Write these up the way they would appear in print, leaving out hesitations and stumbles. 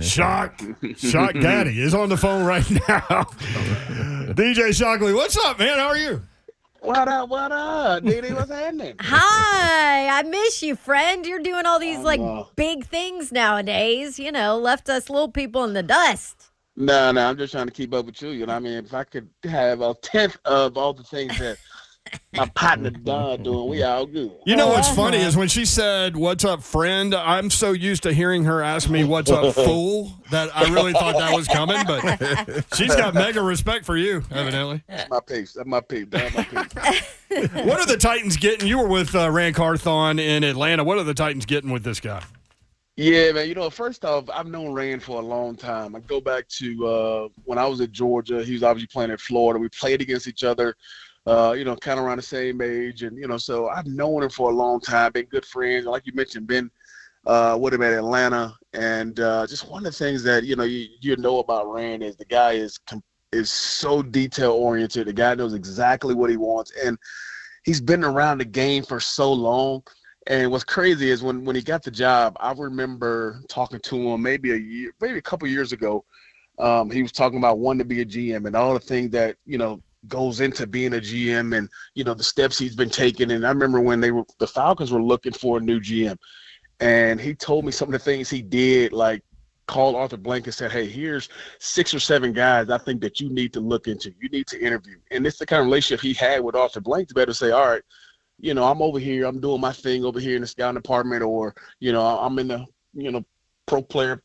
Shock Daddy is on the phone right now. DJ Shockley, what's up, man? How are you? What up, Didi? What's happening? Hi, I miss you, friend. You're doing all these No, big things nowadays. Left us little people in the dust. no, I'm just trying to keep up with you. You know what I mean? If I could have a tenth of all the things that my partner Don doing, we all good. You know what's funny is when she said, "What's up, friend?" I'm so used to hearing her ask me, "What's up, fool?" that I really thought that was coming, but she's got mega respect for you, evidently. That's my piece. That's my piece. What are the Titans getting? You were with Rand Carthon in Atlanta. What are the Titans getting with this guy? Yeah, man. First off, I've known Rand for a long time. I go back to when I was at Georgia. He was obviously playing at Florida. We played against each other. Kind of around the same age. And, so I've known him for a long time, been good friends. Like you mentioned, been with him at Atlanta. And just one of the things that, you know about Rand is the guy is so detail-oriented. The guy knows exactly what he wants. And he's been around the game for so long. And what's crazy is when he got the job, I remember talking to him maybe a couple years ago. He was talking about wanting to be a GM and all the things that, goes into being a GM and, the steps he's been taking. And I remember when the Falcons were looking for a new GM, and he told me some of the things he did, like called Arthur Blank and said, "Hey, here's 6 or 7 guys I think that you need to look into. You need to interview." And it's the kind of relationship he had with Arthur Blank to be able to say, all right, I'm over here, I'm doing my thing over here in the scouting department, or, I'm in the, pro player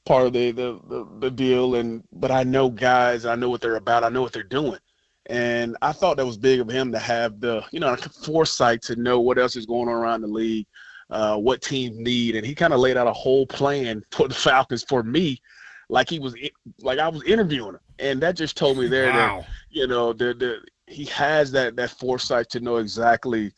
part of the deal, but I know guys, I know what they're about, I know what they're doing. And I thought that was big of him to have the, foresight to know what else is going on around the league, what teams need. And he kind of laid out a whole plan for the Falcons for me, like I was interviewing him. And that just told me there Wow. that, he has that foresight to know exactly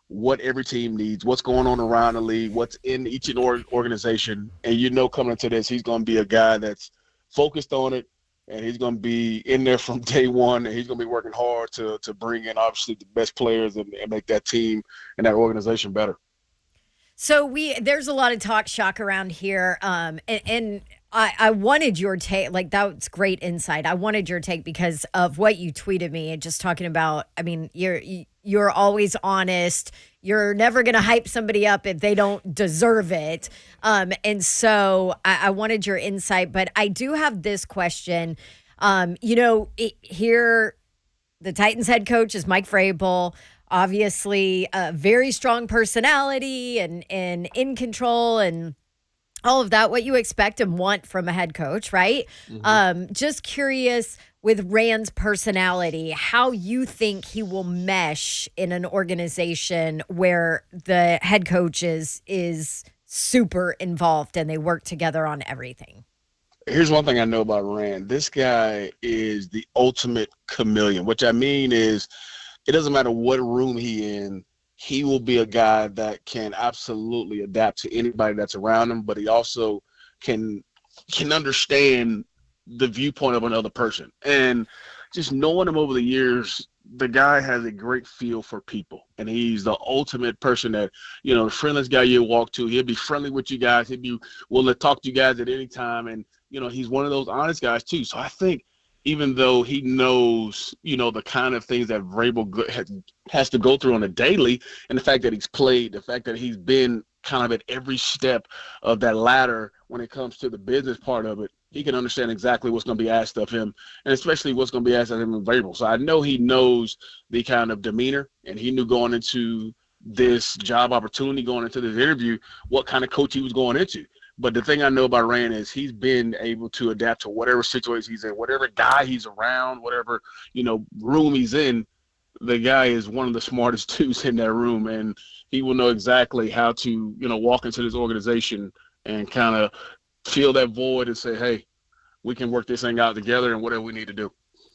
what every team needs, what's going on around the league, what's in each organization. And coming into this, he's going to be a guy that's focused on it, and he's going to be in there from day one, and he's going to be working hard to bring in, obviously, the best players and make that team and that organization better. So there's a lot of talk shock around here, and I wanted your take. Like, that's great insight. I wanted your take because of what you tweeted me and just talking about. I mean, you're always honest. You're never going to hype somebody up if they don't deserve it. And so I wanted your insight. But I do have this question. Here, the Titans head coach is Mike Vrabel. Obviously, a very strong personality and in control and all of that, what you expect and want from a head coach, right? Mm-hmm. Just curious with Rand's personality, how you think he will mesh in an organization where the head coach is super involved and they work together on everything. Here's one thing I know about Rand. This guy is the ultimate chameleon, which I mean is it doesn't matter what room he in, he will be a guy that can absolutely adapt to anybody that's around him, but he also can understand the viewpoint of another person. And just knowing him over the years, the guy has a great feel for people, and he's the ultimate person that, the friendliest guy you walk to. He'll be friendly with you guys. He'll be willing to talk to you guys at any time. And, he's one of those honest guys too. So I think even though he knows, the kind of things that Vrabel has to go through on a daily, and the fact that he's played, the fact that he's been kind of at every step of that ladder when it comes to the business part of it, he can understand exactly what's going to be asked of him, and especially what's going to be asked of him in Vrabel. So I know he knows the kind of demeanor, and he knew going into this job opportunity, going into this interview, what kind of coach he was going into. But the thing I know about Rand is he's been able to adapt to whatever situation he's in, whatever guy he's around, whatever, room he's in. The guy is one of the smartest dudes in that room, and he will know exactly how to, walk into this organization and kind of fill that void and say, hey, we can work this thing out together and whatever we need to do.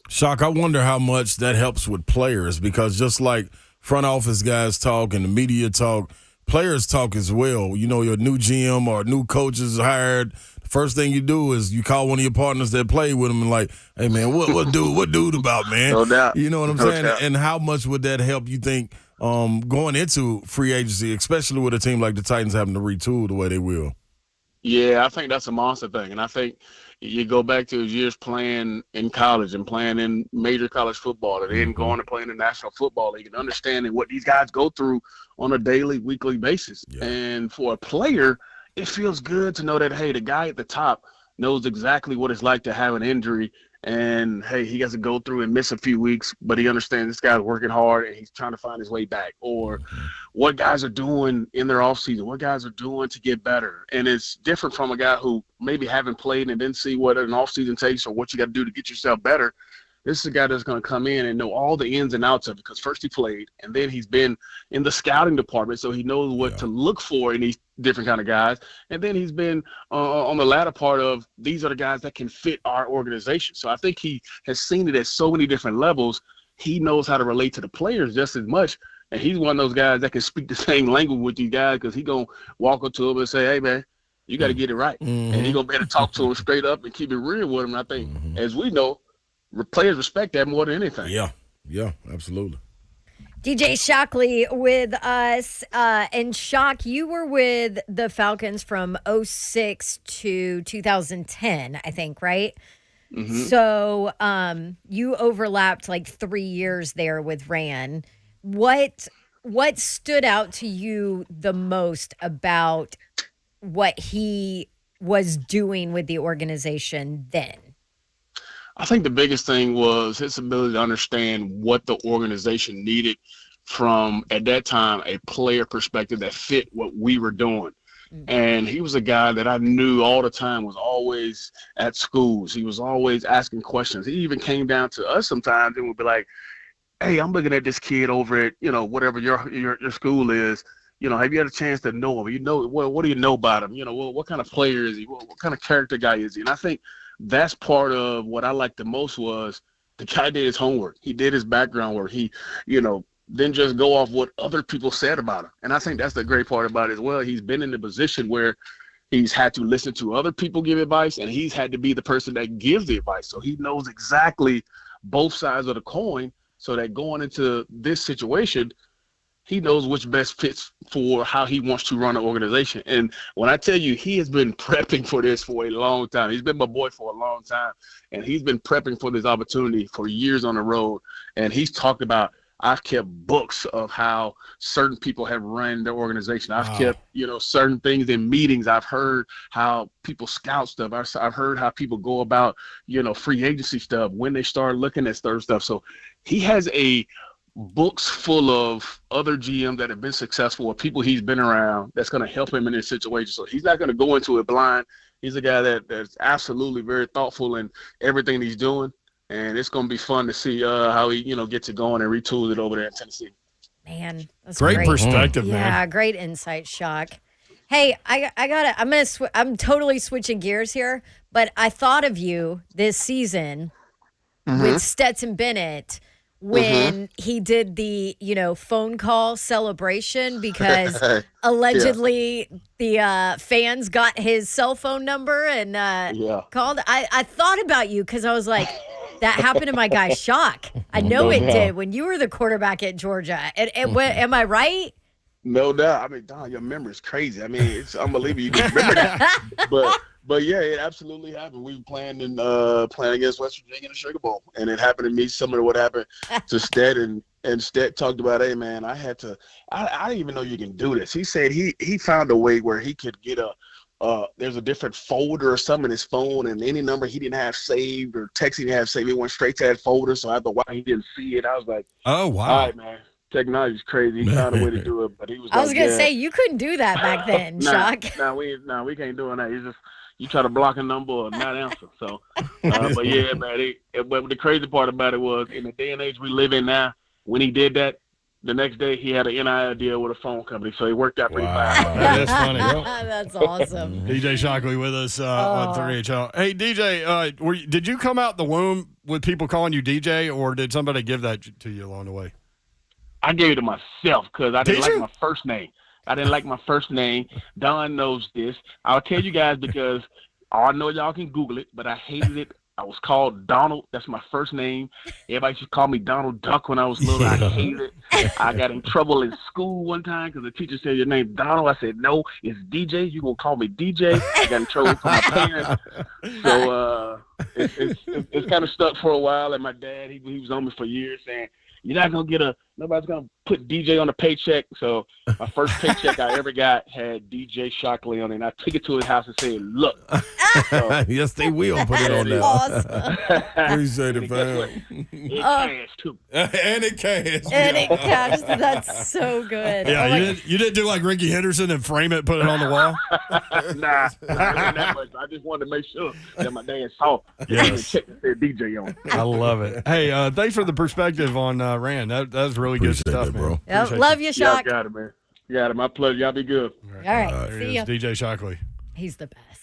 Shock, I wonder how much that helps with players, because just like front office guys talk and the media talk, players talk as well. Your new GM or new coach is hired. The first thing you do is you call one of your partners that played with them and like, hey, man, what dude about, man? No doubt. You know what I'm No saying? doubt. And how much would that help, you think, going into free agency, especially with a team like the Titans having to retool the way they will? Yeah, I think that's a monster thing. And I think you go back to his years playing in college and playing in major college football and then going to play in the National Football League and understanding what these guys go through on a daily, weekly basis. Yeah. And for a player, it feels good to know that, hey, the guy at the top knows exactly what it's like to have an injury. And, hey, he has to go through and miss a few weeks, but he understands this guy's working hard and he's trying to find his way back. Or what guys are doing in their offseason, what guys are doing to get better. And it's different from a guy who maybe haven't played and didn't see what an offseason takes or what you got to do to get yourself better. This is a guy that's going to come in and know all the ins and outs of it because first he played, and then he's been in the scouting department, so he knows what to look for in these different kind of guys. And then he's been on the latter part of these are the guys that can fit our organization. So I think he has seen it at so many different levels. He knows how to relate to the players just as much. And he's one of those guys that can speak the same language with these guys because he's going to walk up to them and say, hey, man, you got to get it right. And he's going to be able to talk to them straight up and keep it real with them. And I think, as we know, players respect that more than anything. Yeah, absolutely. DJ Shockley with us. And Shock, you were with the Falcons from 2006 to 2010, I think, right? So you overlapped like 3 years there with Ran. What stood out to you the most about what he was doing with the organization then? I think the biggest thing was his ability to understand what the organization needed from, at that time, a player perspective that fit what we were doing. And he was a guy that I knew all the time was always at schools. He was always asking questions. He even came down to us sometimes and would be like, hey, I'm looking at this kid over at, whatever your school is. Have you had a chance to know him? What do you know about him? What kind of player is he? What kind of character guy is he? And I think that's part of what I liked the most was the guy did his homework. He did his background work. He, didn't just go off what other people said about him. And I think that's the great part about it as well. He's been in the position where he's had to listen to other people give advice, and he's had to be the person that gives the advice. So he knows exactly both sides of the coin so that going into this situation, he knows which best fits for how he wants to run an organization. And when I tell you, he has been prepping for this for a long time. He's been my boy for a long time, and he's been prepping for this opportunity for years on the road. And he's talked about, I've kept books of how certain people have run their organization. I've kept, certain things in meetings. I've heard how people scout stuff. I've heard how people go about, free agency stuff when they start looking at certain stuff. So he has books full of other GMs that have been successful or people he's been around that's going to help him in this situation. So he's not going to go into it blind. He's a guy that's absolutely very thoughtful in everything he's doing. And it's going to be fun to see how he, gets it going and retools it over there in Tennessee. Man, that's great perspective, man. Yeah, great insight, Shock. Hey, I'm totally switching gears here, but I thought of you this season with Stetson Bennett when he did the, phone call celebration because allegedly the fans got his cell phone number and called. I thought about you because I was like, that happened to my guy Shock. I know it did when you were the quarterback at Georgia. Am I right? No doubt. I mean, Don, your memory's crazy. I mean, it's unbelievable you can remember that. But yeah, it absolutely happened. We were playing against West Virginia in the Sugar Bowl, and it happened to me similar to what happened to Stet. And Stet talked about, hey man, I didn't even know you can do this. He said he found a way where he could get there's a different folder or something in his phone, and any number he didn't have saved or text he didn't have saved, it went straight to that folder. So after a while, he didn't see it. I was like, oh wow, all right, man. Technology's crazy. He found a way to do it, but he was. I was gonna say you couldn't do that back then, Shock. We can't do that. It's just you try to block a number or not answer. So, but yeah, man. But the crazy part about it was in the day and age we live in now, when he did that, the next day he had an NIL deal with a phone company, so he worked out pretty fine. That's funny. That's awesome. DJ Shockley with us on 3HL. Hey, DJ, did you come out the womb with people calling you DJ, or did somebody give that to you along the way? I gave it to myself because I didn't like my first name. I didn't like my first name. Don knows this. I'll tell you guys because I know y'all can Google it, but I hated it I was called Donald. That's my first name. Everybody used to call me Donald Duck when I was little. I hated it. I got in trouble in school one time because the teacher said, your name Donald. I said, no, it's DJ. You going to call me DJ. I got in trouble with my parents. So it's kind of stuck for a while. And my dad, he was on me for years saying, you're not going to nobody's going to put DJ on the paycheck. So my first paycheck I ever got had DJ Shockley on it. And I took it to his house and said, look. So, yes, they will put it on there. Awesome. Appreciate it, fam. it cash, too. And it cash. And it cash. That's so good. Yeah, Oh my- you didn't do like Ricky Henderson and frame it, put it on the wall. Nah, not that much. I just wanted to make sure that my dad saw. Yes. Check that said DJ on it. I love it. Hey, thanks for the perspective on Rand. That was really Appreciate good stuff, that, man. bro. Yep, Appreciate love you, Y'all Shock. got it, man. You got it. My pleasure. Y'all be good. All right. There See he ya. is, DJ Shockley. He's the best.